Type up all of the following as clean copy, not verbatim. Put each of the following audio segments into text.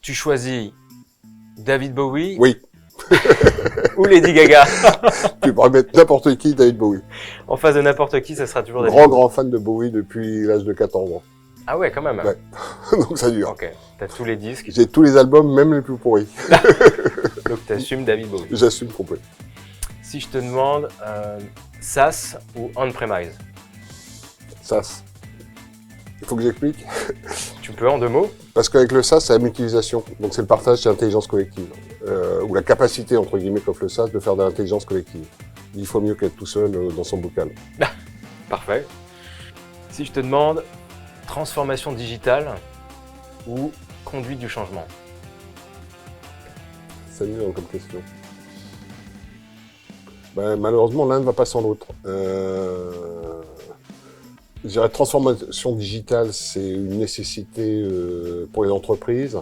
Tu choisis David Bowie Oui, ou Lady Gaga? tu pourrais mettre n'importe qui, David Bowie. En face de n'importe qui, ça sera toujours David Grand, Bowie. grand fan de Bowie depuis l'âge de 14 ans. Ah ouais, quand même. Ouais. Donc ça dure. Ok, t'as tous les disques, J'ai tous les albums, même les plus pourris. donc t'assumes David Bowie. J'assume complètement. Si je te demande SaaS ou on-premise, SaaS. Il faut que j'explique. tu peux en 2 mots? Parce qu'avec le SaaS, c'est la mutualisation. Donc c'est le partage, c'est l'intelligence collective. Ou la capacité, entre guillemets, qu'offre le SaaS de faire de l'intelligence collective. Il faut mieux qu'être tout seul dans son bocal. Parfait. Si je te demande transformation digitale ou conduite du changement? C'est mieux comme question. Ben, malheureusement, l'un ne va pas sans l'autre. Je dirais transformation digitale, c'est une nécessité pour les entreprises.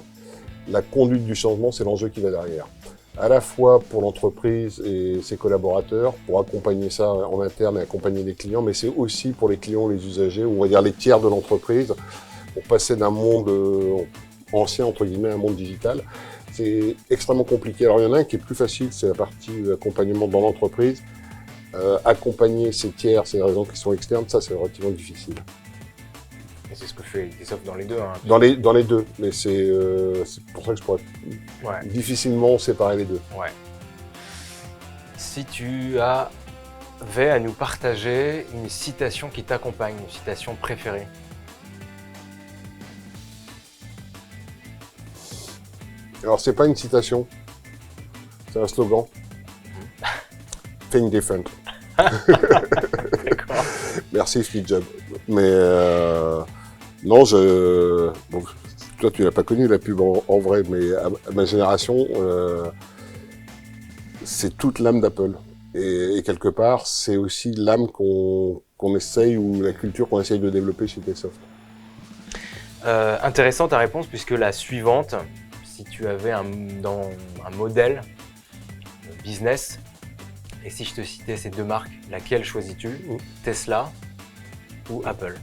La conduite du changement, c'est l'enjeu qui va derrière. À la fois pour l'entreprise et ses collaborateurs, pour accompagner ça en interne et accompagner les clients, mais c'est aussi pour les clients, les usagers, ou on va dire les tiers de l'entreprise, pour passer d'un monde ancien, entre guillemets, à un monde digital. C'est extrêmement compliqué. Alors il y en a un qui est plus facile, c'est la partie accompagnement dans l'entreprise. Accompagner ces tiers, ces raisons qui sont externes, ça c'est relativement difficile. Et c'est ce que fait Ubisoft dans les deux. Hein. Dans les deux, mais c'est pour ça que je pourrais difficilement séparer les deux. Ouais. Si tu avais à nous partager une citation qui t'accompagne, une citation préférée? Alors c'est pas une citation, c'est un slogan. Think different. D'accord. Merci Steve Jobs. Mais non, bon, toi tu l'as pas connu la pub en vrai, mais à ma génération, c'est toute l'âme d'Apple. Et quelque part, c'est aussi l'âme qu'on essaye, ou la culture qu'on essaye de développer chez Microsoft. Intéressant ta réponse, puisque la suivante, si tu avais un modèle business, et si je te citais ces 2 marques, laquelle choisis-tu? Tesla ou Apple?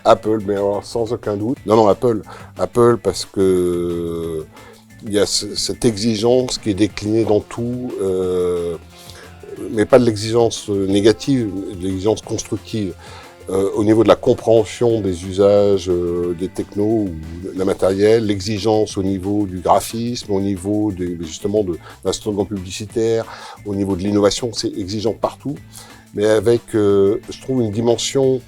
Apple, mais alors, sans aucun doute. Non, Apple. Apple parce que il y a cette exigence qui est déclinée dans tout, mais pas de l'exigence négative, de l'exigence constructive. Au niveau de la compréhension des usages des technos ou de la matériel, l'exigence au niveau du graphisme, au niveau justement d'un slogan publicitaire, au niveau de l'innovation, c'est exigeant partout, mais avec, je trouve, une dimension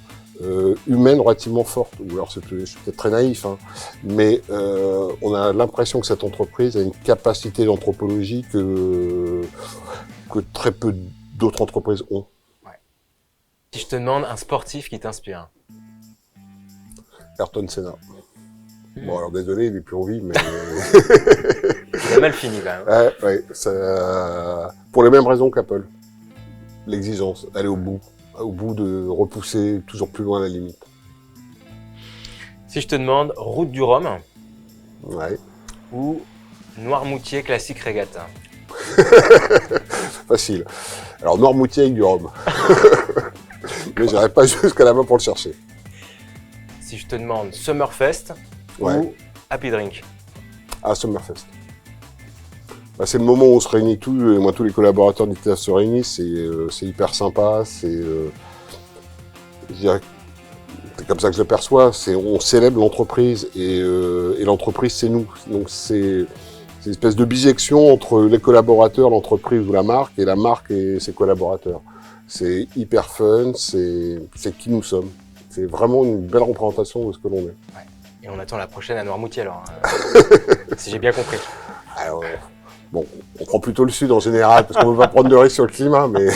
humaine relativement forte. Ou alors je suis peut-être très naïf, hein, mais on a l'impression que cette entreprise a une capacité d'anthropologie que très peu d'autres entreprises ont. Si je te demande un sportif qui t'inspire? Ayrton Senna. Bon, alors désolé, il est plus en vie, mais... Il a mal fini quand même. Ouais, ça... Pour les mêmes raisons qu'Apple. L'exigence, aller au bout de repousser toujours plus loin la limite. Si je te demande route du Rhum Ouais. ou Noirmoutier classique régate? Facile. Alors, Noirmoutier avec du rhum. Mais j'irai pas jusqu'à là-bas pour le chercher. Si je te demande Summerfest ou Happy Drink? Ah, Summerfest. Bah, c'est le moment où on se réunit tous les collaborateurs d'ITF se réunissent, c'est hyper sympa, je dirais, c'est comme ça que je le perçois, on célèbre l'entreprise et l'entreprise c'est nous. Donc c'est une espèce de bijection entre les collaborateurs, l'entreprise ou la marque et ses collaborateurs. C'est hyper fun, c'est qui nous sommes. C'est vraiment une belle représentation de ce que l'on est. Ouais. Et on attend la prochaine à Noirmoutier alors, si j'ai bien compris. Alors, bon, on prend plutôt le sud en général parce qu'on ne veut pas prendre de risques sur le climat, mais